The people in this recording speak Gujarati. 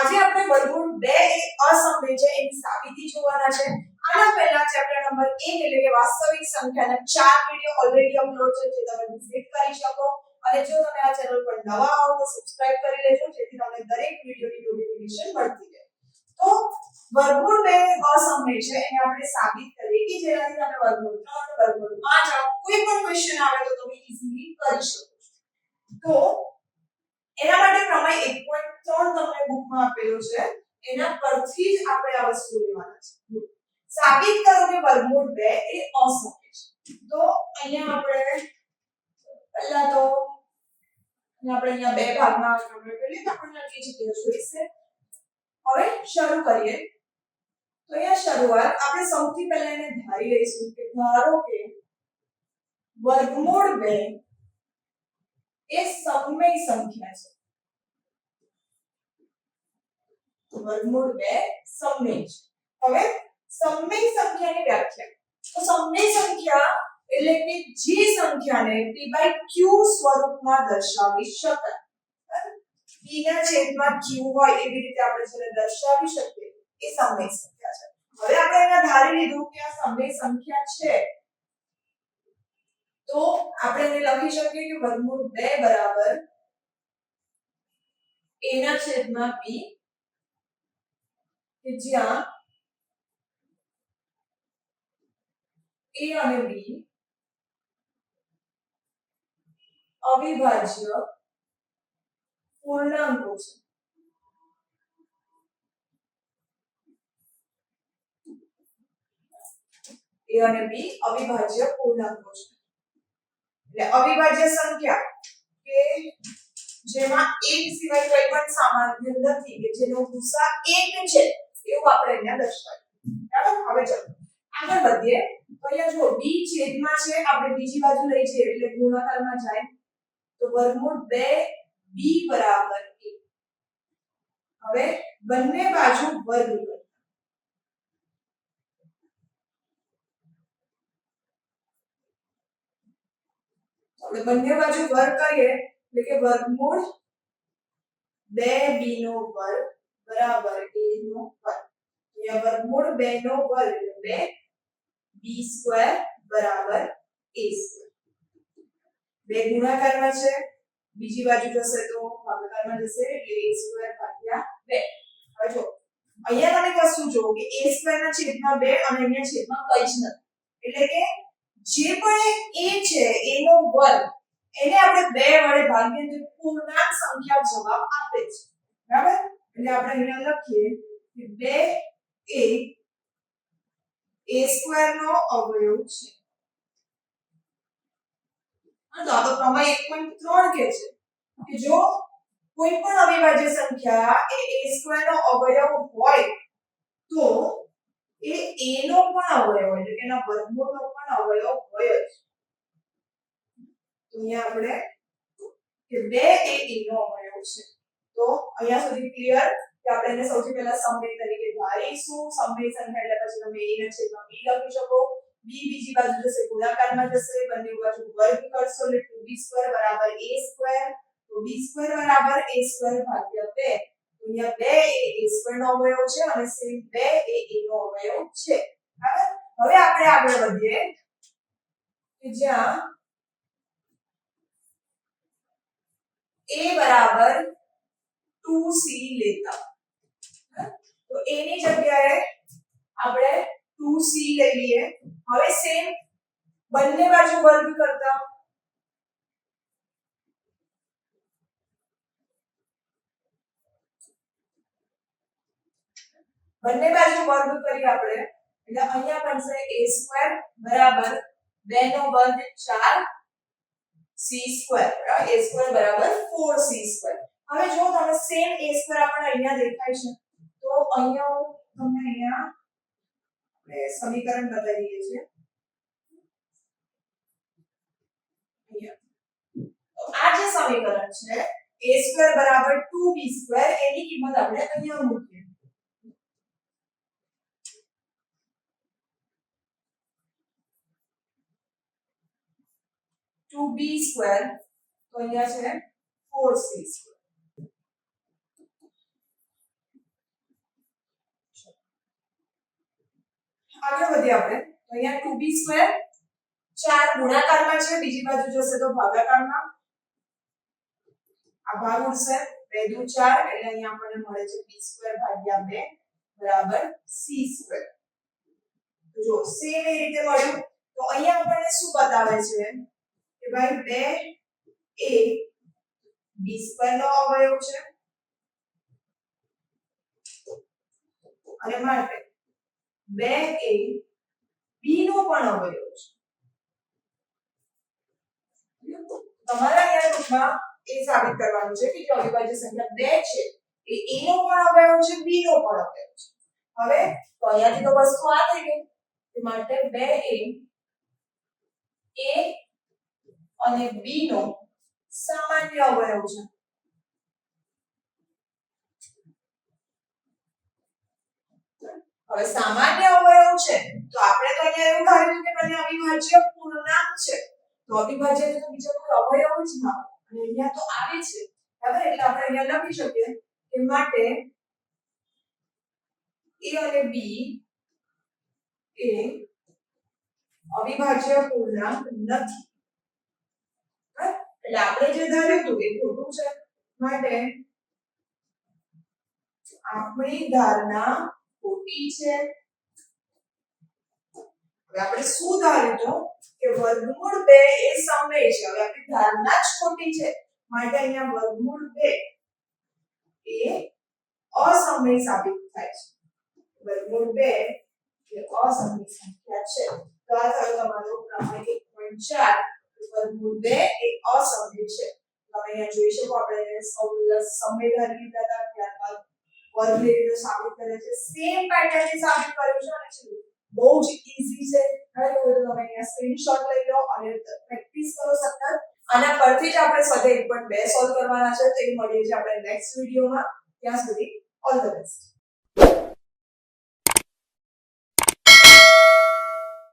આજે આપણે વર્ગમૂળ 2 એ અસમમિત છે એની સાબિતી જોવાના છે. આના પહેલા ચેપ્ટર નંબર 1 એટલે કે વાસ્તવિક સંખ્યાના 4 વિડિયો ઓલરેડી અપલોડ છે જે તમે વિઝિટ કરી શકો. અને જો તમે આ ચેનલ પર નવા હો તો સબસ્ક્રાઇબ કરી લેજો જેથી તમને દરેક વિડિયોની નોટિફિકેશન મળતી રહે. તો વર્ગમૂળ 2 અસમમિત છે એને આપણે સાબિત કરીએ કે જેનાથી તમે વર્ગમૂળ 3 વર્ગમૂળ 5 કોઈ પણ ક્વેશ્ચન આવે તો તમે ઈઝીલી કરી શકો છો. તો એના માટે પ્રમેય 1.3 તમને બુકમાં આપેલો છે એના પરથી જ આપણે આ વસ્તુ લેવાના છે. સાબિત કરો કે વર્ગમૂળ 2 એ અસમમિત છે. તો અહીંયા આપણે પહેલા તો આપણે અહીંયા બે ભાગમાં કન્વર્ટ કરીએ તો આપણને આટલી જગ્યા જોઈશે. હવે શરૂ કરીએ. તો અહીંયા શરૂઆત આપણે સૌથી પહેલા એને ધારી લઈશું કે ધારો કે વર્ગમૂળ 2 એ સમમેય સંખ્યા છે. વર્ગમૂળ 2 સમમેય છે. હવે સમમેય સંખ્યાની વ્યાખ્યા. તો સમમેય સંખ્યા એટલે કે જે સંખ્યાને p/q સ્વરૂપમાં દર્શાવી શકાય. p ના છેદમાં q હોય એવી રીતે આપણે જેને દર્શાવી શકીએ એ સમમેય સંખ્યા છે. હવે આપણે અહીંયા ધારી લીધું કે આ સમમેય સંખ્યા છે. તો આપણે એને લખી શકીએ કે વર્ગમૂળ 2 બરાબર a ના છેદમાં b કે જ્યાં a અને b અવિભાજ્ય પૂર્ણાંકો છે. a અને b અવિભાજ્ય પૂર્ણાંકો છે. એટલે અવિભાજ્ય સંખ્યા કે જેમાં 1 સિવાય કંઈ પણ સામાન્ય નથી કે જેનો ગુસા 1 છે એવું આપણે અહીંયા દર્શાવ્યું. બરાબર. હવે ચલો આગળ વધીએ. તો અહીંયા જો b છેદમાં છે આપણે બીજી બાજુ લઈ જઈએ એટલે ગુણાકારમાં જાય તો વર્ગમૂળ 2 b બરાબર 1. હવે બંને બાજુ વર્ગ કરો. આપણે બંને બાજુ વર્ગ કરીએ એટલે કે વર્ગમૂળ 2b નો વર્ગ બરાબર a નો વર્ગ. અહીંયા વર્ગમૂળ 2 નો વર્ગ એટલે 2b² બરાબર a². બે ગુણાકારમાં છે બીજી બાજુ જશે તો ભાગાકારમાં જશે એટલે a² / 2. હવે જો અહીંયા તમે કશું જો કે a² ના છેદમાં 2 અને અહીંયા છેદમાં કંઈ જ નથી. એટલે કે જે પણ a છે a નો વર્ગ એને આપણે 2 વડે ભાગીએ તો પૂર્ણાંક સંખ્યા જવાબ આપે છે. બરાબર. એટલે આપણે અહીંયા લખીએ કે 2 એ a² નો અવયવ છે. તો આ તો પ્રમેય 1.3 કે છે કે જો કોઈ પણ અવિભાજ્ય સંખ્યા એ a² નો અવયવ હોય તો એ a નો પણ અવયવ હોય એટલે કે એના વર્ગમૂળનો પણ અવયવ હોય જ. તો અહીંયા આપણે કે 2 એ a નો અવયવ છે. તો અહીંયા સુધી ક્લિયર કે આપણે એને સૌથી પહેલા સમમેય તરીકે ધારીશું. સમમેય સંખ્યા એટલે પછી તમે a ના છેદમાં b લખી શકો. b બીજી બાજુ જશે ગુણાકારમાં જશે બંને બાજુ વર્ગ કરશો એટલે 2b² બરાબર a². તો b² બરાબર a² ભાગ્યા 2. તો અહીંયા 2 એ a² નો અવયવ છે અને સેમ 2 એ a નો અવયવ છે. બરાબર. હવે આપણે આગળ વધીએ કે જ્યાં a બરાબર 2c લેતા. તો a ની જગ્યાએ આપણે 2c લઈ લઈએ. હવે સેમ બંને બાજુ વર્ગ કરતા બંને બાજુ વર્ગ કરી આપણે એટલે અહીંયા બનશે a² બરાબર 2 નો વર્ગ 4 c² બરાબર a² બરાબર 4c². હવે જો તમે સેમ a² આપણે અહીંયા દેખાય છે તો અહીંયા હું તમને અહીંયા આપણે સમીકરણ બતાવી દઈએ છીએ. તો આ જે સમીકરણ છે a² બરાબર 2b² એની કિંમત આપણે અહીંયા મૂકીએ. to b square તો અહીંયા છે 4c square. આગળ વધીએ આપણે તો અહીંયા 2b² 4 ગુણાકારમાં છે, બીજી બાજુ જશે તો ભાગાકારમાં. આ ભાગ ઉડશે 2 દુ 4 એટલે અહીંયા આપણને મળે છે b² ભાગ્યા 2 બરાબર c². તો જો સેમ એ રીતે મળ્યું. તો અહીંયા આપણને શું બતાવે છે કે ભાઈ 2 એ b² નો અવયવ છે અને માટે 2 એ b નો પણ અવયવ છે. તમારે અહીંયા ટૂંકમાં એ સાબિત કરવાનું છે કે જે અવિભાજ્ય સંખ્યા 2 છે એ a નો પણ અવયવ છે, b નો પણ અવયવ છે. હવે તો અહીંયાથી તો વસ્તુ આ થઈ ગઈ કે માટે 2 એ a અને b નો સામાન્ય અવયવ છે. હવે સામાન્ય અવયવ છે તો આપણે તો અહીંયા એવું ધાર્યું કે બંને અવિભાજ્ય પૂર્ણાંક છે, તો અવિભાજ્ય તો બીજો કોઈ અવયવ જ ના હોય અને અહીંયા તો આવે છે બરાબર. એટલે આપણે અહીંયા લખી શકીએ કે માટે a અને b એ અવિભાજ્ય પૂર્ણાંક નથી. એટલે આપણે જે ધાર્યું હતું એ ખોટું છે, માટે આપણી ધારણા ખોટી છે. હવે આપણે શું ધાર્યું હતું કે વર્ગમૂળ 2 એ સમય છે. હવે આપણી ધારણા જ ખોટી છે માટે અહીંયા વર્ગમૂળ 2 એ અસમય સાબિત થાય છે. વર્ગમૂળ 2 એ અસમય સંખ્યા છે. તો આ થયો તમારો ક્રમાંક 1.4. વર્ગમૂળ 2 એ અસમય છે. તમે અહીંયા જોઈ શકો આપણે સૌ સમય ધારી લીધા હતા, ત્યારબાદ વર્ગ રીતે સાબિત કરે છે. સેમ પેટર્ન થી સાબિત કર્યું છે અને છે બહુ જ ઈઝી છે. હવે તમે અહીંયા સ્ક્રીનશોટ લઈ લો અને પ્રેક્ટિસ કરો સતત. આના પરથી જ આપણે સ્વાધ્યાય 1.2 સોલ્વ કરવાના છે. તો એ મળીએ છીએ આપણે નેક્સ્ટ વિડિયોમાં. ત્યાં સુધી ઓલ ધ બેસ્ટ.